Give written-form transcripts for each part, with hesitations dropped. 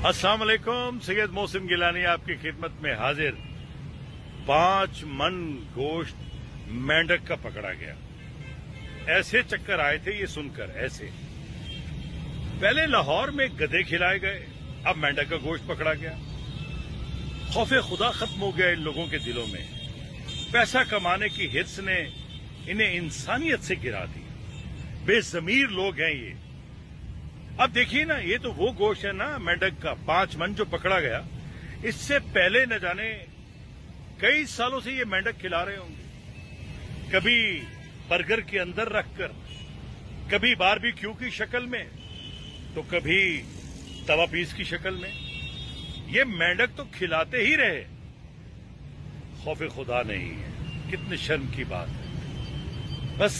अस्सलाम वालेकुम, सैयद मोहसिन गिलानी आपकी खिदमत में हाजिर। 5 मन गोश्त मेंढक का पकड़ा गया। ऐसे चक्कर आए थे ये सुनकर। ऐसे पहले लाहौर में गधे खिलाए गए, अब मेंढक का गोश्त पकड़ा गया। खौफे खुदा खत्म हो गया इन लोगों के दिलों में। पैसा कमाने की हिर्स ने इन्हें इंसानियत से गिरा दी। बेजमीर लोग हैं ये। अब देखिए ना, ये तो वो गोश्त है ना मेंढक का 5 मन जो पकड़ा गया। इससे पहले न जाने कई सालों से ये मेंढक खिला रहे होंगे, कभी बर्गर के अंदर रखकर, कभी बारबेक्यू की शक्ल में, तो कभी तवा पीस की शक्ल में। ये मेंढक तो खिलाते ही रहे, खौफे खुदा नहीं है। कितनी शर्म की बात है। बस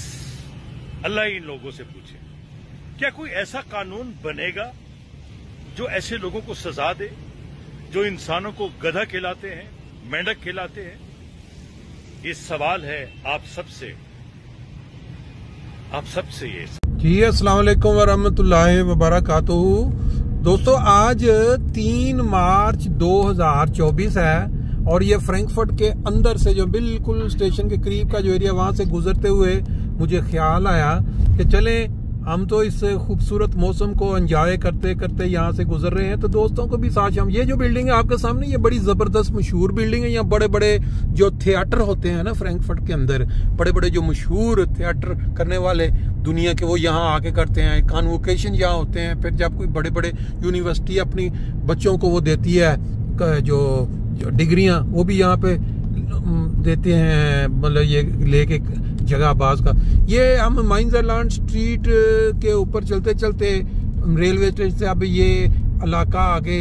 अल्लाह ही इन लोगों से पूछे, क्या कोई ऐसा कानून बनेगा जो ऐसे लोगों को सजा दे, जो इंसानों को गधा खिलाते हैं, मेंढक खिलाते हैं? ये सवाल है आप सबसे ये। जी अस्सलाम वालेकुम वरहमतुल्लाहि वबरकातुहू। दोस्तों, आज 3 मार्च 2024 है और ये फ्रैंकफर्ट के अंदर से जो बिल्कुल स्टेशन के करीब का जो एरिया, वहां से गुजरते हुए मुझे ख्याल आया कि चले हम तो इस खूबसूरत मौसम को एंजॉय करते करते यहाँ से गुजर रहे हैं, तो दोस्तों को भी साथ हम। ये जो बिल्डिंग है आपके सामने, ये बड़ी जबरदस्त मशहूर बिल्डिंग है। यहाँ बड़े बड़े जो थिएटर होते हैं ना फ्रैंकफर्ट के अंदर, बड़े बड़े जो मशहूर थिएटर करने वाले दुनिया के, वो यहाँ आके करते हैं। कॉन्वोकेशन यहाँ होते हैं। फिर जब कोई बड़े बड़े यूनिवर्सिटी अपनी बच्चों को वो देती है जो डिग्रियां, वो भी यहाँ पे देते हैं। मतलब ये लेके जगह बाज का। ये हम माइंजरलैंड स्ट्रीट के ऊपर चलते चलते रेलवे स्टेशन से अब ये इलाका आगे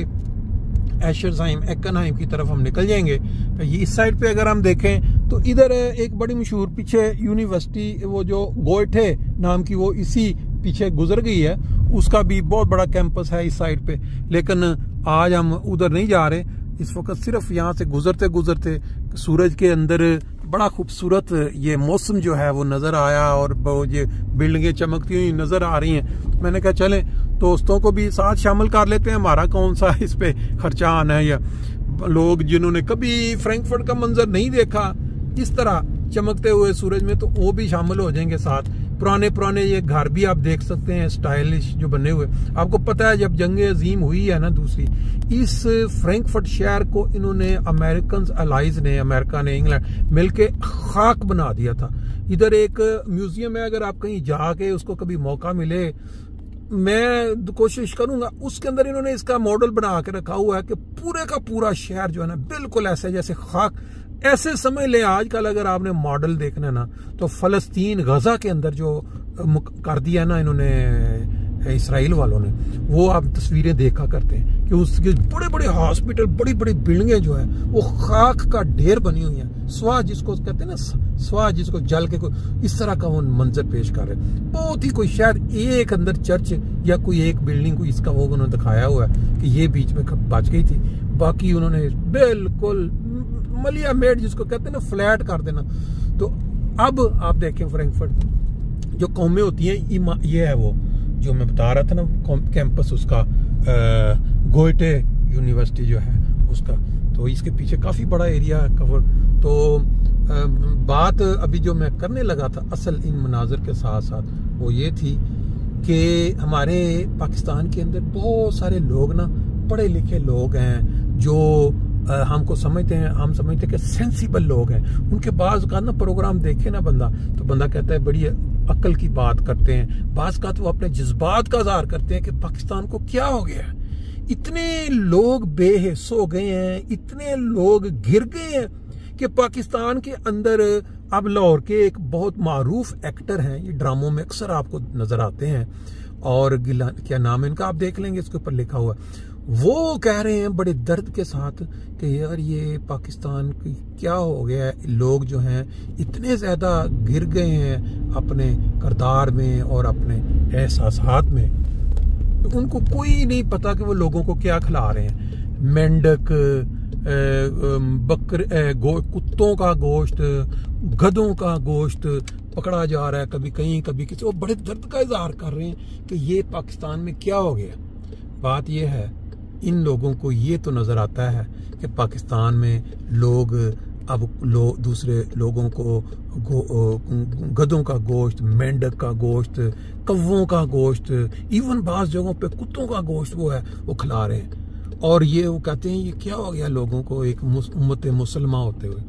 एशरसाइम एक्कनहाइम की तरफ हम निकल जाएंगे। ये इस साइड पे अगर हम देखें तो इधर एक बड़ी मशहूर पीछे यूनिवर्सिटी, वो जो गोएठे नाम की, वो इसी पीछे गुजर गई है। उसका भी बहुत बड़ा कैंपस है इस साइड पे, लेकिन आज हम उधर नहीं जा रहे। इस वक्त सिर्फ यहाँ से गुजरते गुजरते सूरज के अंदर बड़ा खूबसूरत ये मौसम जो है वो नजर आया और वो ये बिल्डिंगें चमकती हुई नजर आ रही हैं। मैंने कहा चले दोस्तों को भी साथ शामिल कर लेते हैं। हमारा कौन सा इस पे खर्चा आना है, या लोग जिन्होंने कभी फ्रैंकफर्ट का मंजर नहीं देखा इस तरह चमकते हुए सूरज में, तो वो भी शामिल हो जाएंगे साथ। पुराने ये घर भी आप देख सकते हैं, स्टाइलिश जो बने हुए। आपको पता है जब जंग अजीम हुई है ना दूसरी, इस फ्रैंकफर्ट शहर को इन्होंने अमेरिकन अलाइज ने, अमेरिका ने, इंग्लैंड मिलके खाक बना दिया था। इधर एक म्यूजियम है, अगर आप कहीं जाके उसको कभी मौका मिले, मैं कोशिश करूंगा। उसके अंदर इन्होंने इसका मॉडल बना के रखा हुआ है कि पूरे का पूरा शहर जो है ना बिल्कुल ऐसे जैसे खाक, ऐसे समझ ले। आजकल अगर आपने मॉडल देखना ना, तो फलस्तीन गजा के अंदर जो कर दिया ना इन्होंने इसराइल वालों ने, वो आप तस्वीरें देखा करते हैं कि उसके बड़े बड़े हॉस्पिटल, बड़ी बड़ी बिल्डिंगें जो है वो खाक का ढेर बनी हुई हैं। स्वाह जिसको कहते हैं ना, स्वाह जिसको जल के कोई इस तरह का वो मंजर पेश कर रहे हैं। बहुत ही कोई शहर एक अंदर चर्च या कोई एक बिल्डिंग को इसका वो उन्होंने दिखाया हुआ है कि ये बीच में बच गई थी। बाकी उन्होंने बिल्कुल मलिया मेड जिसको कहते हैं ना, फ्लैट कर देना। तो अब आप देखें फ्रैंकफर्ट जो कौमें होती हैं, ये है वो जो मैं बता रहा था ना कैंपस उसका, गोएटे यूनिवर्सिटी जो है उसका। तो इसके पीछे काफी बड़ा एरिया कवर। तो बात अभी जो मैं करने लगा था असल इन मनाजर के साथ साथ, वो ये थी कि हमारे पाकिस्तान के अंदर बहुत सारे लोग ना पढ़े लिखे लोग हैं जो हमको समझते हैं, हम समझते हैं कि सेंसिबल लोग हैं। उनके बाज़ का ना प्रोग्राम देखे ना बंदा, तो बंदा कहता है बड़ी अक्ल की बात करते हैं। बाज़ का तो वो अपने जज्बात का इज़हार करते हैं कि पाकिस्तान को क्या हो गया है, इतने लोग बेहिस हो गए हैं, इतने लोग घिर गए हैं कि पाकिस्तान के अंदर अब लाहौर के एक बहुत मारूफ एक्टर हैं, ये ड्रामों में अक्सर आपको नजर आते हैं, और क्या नाम है इनका आप देख लेंगे, इसके ऊपर लिखा हुआ। वो कह रहे हैं बड़े दर्द के साथ कि यार ये पाकिस्तान की क्या हो गया है, लोग जो हैं इतने ज्यादा गिर गए हैं अपने किरदार में और अपने एहसासात में, तो उनको कोई नहीं पता कि वो लोगों को क्या खिला रहे हैं। मेंढक, कुत्तों का गोश्त, गधों का गोश्त पकड़ा जा रहा है, कभी कहीं कभी किसी। वो बड़े दर्द का इजहार कर रहे हैं कि ये पाकिस्तान में क्या हो गया। बात यह है इन लोगों को ये तो नजर आता है कि पाकिस्तान में लोग अब दूसरे लोगों को गधों का गोश्त, मेंढक का गोश्त, कौवों का गोश्त, इवन बाज़ जगहों पे कुत्तों का गोश्त वो खिला रहे हैं। और ये वो कहते हैं ये क्या हो गया लोगों को एक उम्मत मुसलमान होते हुए।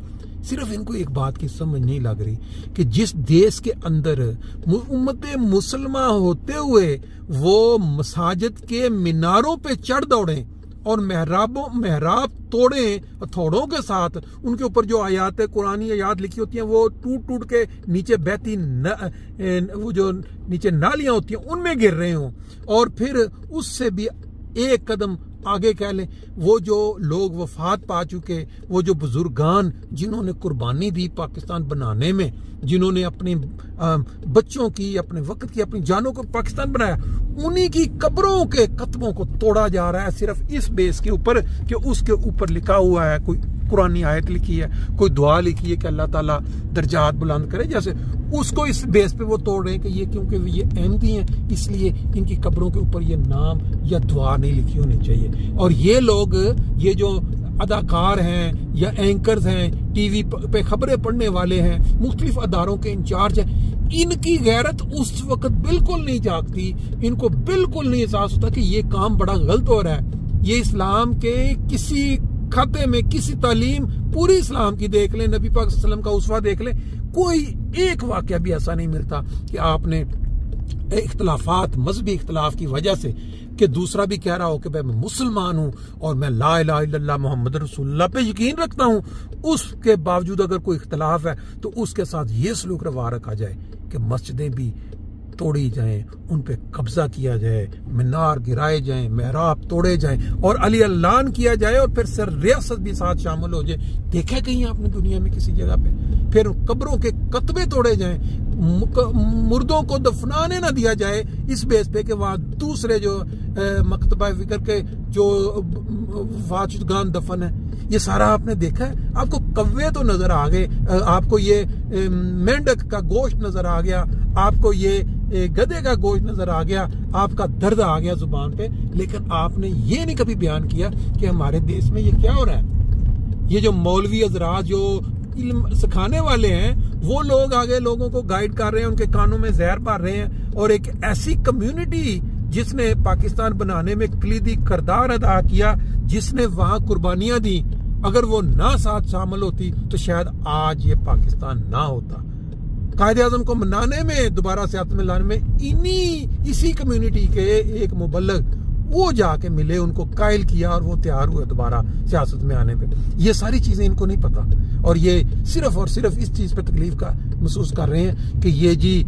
सिर्फ इनको एक बात की समझ नहीं लग रही कि जिस देश के अंदर उम्मत मुसलमान होते हुए वो मसाजिद के मीनारों पे चढ़ दौड़े और मेहराब तोड़े हथौड़ों के साथ, उनके ऊपर जो आयात कुरानी आयात लिखी होती हैं वो टूट टूट के नीचे बहती वो जो नीचे नालियां होती हैं उनमें गिर रहे हों, और फिर उससे भी एक कदम आगे कह लें वो जो लोग वफात पा चुके, वो जो बुजुर्गान जिन्होंने कुर्बानी दी पाकिस्तान बनाने में, जिन्होंने अपने बच्चों की, अपने वक्त की, अपनी जानों को पाकिस्तान बनाया, उन्हीं की कब्रों के कतबों को तोड़ा जा रहा है सिर्फ इस बेस के ऊपर कि उसके ऊपर लिखा हुआ है, कोई कुरानी आयत लिखी है, कोई दुआ लिखी है कि अल्लाह ताला दर्जात बुलंद करे, जैसे उसको इस बेस पे वो तोड़ रहे हैं कि ये क्योंकि ये अहमदी हैं इसलिए इनकी कब्रों के ऊपर ये नाम या दुआ नहीं लिखी होनी चाहिए। और ये लोग, ये जो अदाकार हैं या एंकर्स हैं, टीवी पे खबरें पढ़ने वाले हैं, मुख्तलिफ अदारों के इंचार्ज हैं, इनकी गैरत उस वक्त बिल्कुल नहीं जागती, इनको बिल्कुल नहीं एहसास होता कि ये काम बड़ा गलत हो रहा है। ये इस्लाम के किसी खाते में, किसी तालीम पूरी इस्लाम की देख लें, नबी पाक सल्लल्लाहु अलैहि वसल्लम का उसवा देख लें, कोई एक वाकया भी ऐसा नहीं मिलता कि आपने इख्तलाफात, मजहबी इख्तलाफ की वजह से कि दूसरा भी कह रहा हो कि भाई मैं मुसलमान हूं और मैं ला इलाहा इल्लल्लाह मोहम्मद रसूलुल्लाह पे यकीन रखता हूं, उसके बावजूद अगर कोई इख्तलाफ है तो उसके साथ ये सलूक रवा रखा जाए कि मस्जिदें भी तोड़ी जाएं, उन पे कब्जा किया जाए, मीनार गिराए जाएं, मेहराब तोड़े जाएं और अली अल्लान किया जाए और फिर सर रियासत भी साथ शामिल हो जाए। देखा कहीं आपने दुनिया में किसी जगह पे? फिर कब्रों के कतबे तोड़े जाएं, मुर्दों को दफनाने ना दिया जाए इस बेस पे कि वहां दूसरे जो मकतबा फिक्र के जो वाजुदगान दफन है, ये सारा आपने देखा है? आपको कव्वे तो नजर आ गए, आपको ये मेंढक का गोश्त नजर आ गया, आपको ये गधे का गोश्त नजर आ गया, आपका दर्द आ गया जुबान पे, लेकिन आपने ये नहीं कभी बयान किया कि हमारे देश में ये क्या हो रहा है। ये जो मौलवी हजरात जो इल्म सिखाने वाले हैं वो लोग आगे लोगों को गाइड कर रहे हैं, उनके कानों में जहर भर रहे हैं, और एक ऐसी कम्युनिटी जिसने पाकिस्तान बनाने में कलीदी किरदार अदा किया, जिसने वहां कुर्बानियां दी, अगर वो ना साथ शामिल होती तो शायद आज ये पाकिस्तान ना होता। कायदे आज़म को मनाने में, दोबारा सियासत में लाने में इसी कम्युनिटी के एक मुबल्लिग वो जाके मिले, उनको कायल किया और वो तैयार हुए दोबारा सियासत में आने पे। ये सारी चीजें इनको नहीं पता, और ये सिर्फ और सिर्फ इस चीज पे तकलीफ का महसूस कर रहे हैं कि ये जी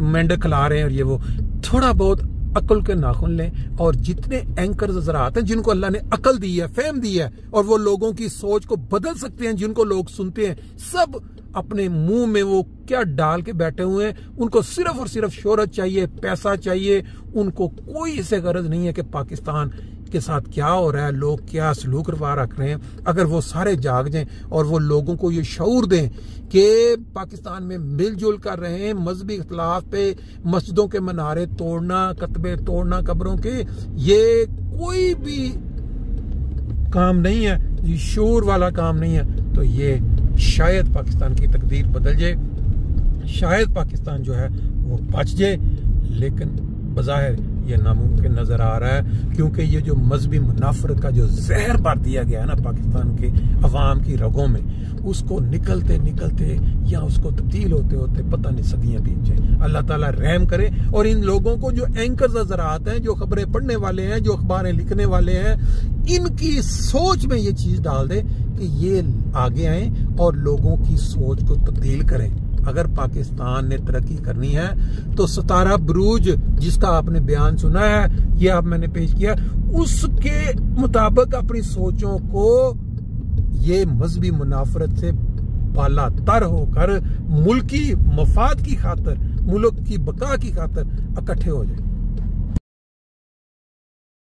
मेंढक खिला रहे हैं और ये वो। थोड़ा बहुत अक्ल के नाखून लें, और जितने एंकर हज़रात हैं जिनको अल्लाह ने अकल दी है, फेम दी है, और वो लोगों की सोच को बदल सकते हैं, जिनको लोग सुनते हैं, सब अपने मुंह में वो क्या डाल के बैठे हुए हैं। उनको सिर्फ और सिर्फ शोहरत चाहिए, पैसा चाहिए, उनको कोई इससे गरज नहीं है कि पाकिस्तान के साथ क्या हो रहा है, लोग क्या सलूक रवा रख रहे हैं। अगर वो सारे जाग जाएं और वो लोगों को ये शऊर दें कि पाकिस्तान में मिलजुल कर रहे हैं, मजहबी इख्तलाफ पे मस्जिदों के मनारे तोड़ना, कतबे तोड़ना, कब्रों के, ये कोई भी काम नहीं है, ये शूर वाला काम नहीं है, तो ये शायद पाकिस्तान की तकदीर बदल जाए, शायद पाकिस्तान जो है वो बच जाए। लेकिन बज़ाहिर ये नामुमकिन नजर आ रहा है, क्योंकि ये जो मजहबी मुनाफरत का जो जहर भर दिया गया है ना पाकिस्तान के अवाम की रगों में, उसको निकलते निकलते या उसको तब्दील होते होते पता नहीं सदियां बीत जाए। अल्लाह ताला रहम करे, और इन लोगों को जो एंकर्स हज़रात हैं, जो खबरें पढ़ने वाले हैं, जो अखबारें लिखने वाले हैं, इनकी सोच में ये चीज डाल दे कि ये आगे आए और लोगों की सोच को तब्दील करें। अगर पाकिस्तान ने तरक्की करनी है तो 17 बुरूज जिसका आपने बयान सुना है, ये आप मैंने पेश किया, उसके मुताबिक अपनी सोचों को ये मजहबी मुनाफरत से बाला तर होकर मुल्की मफाद की खातर, मुल्क की बका की खातर इकट्ठे हो जाए।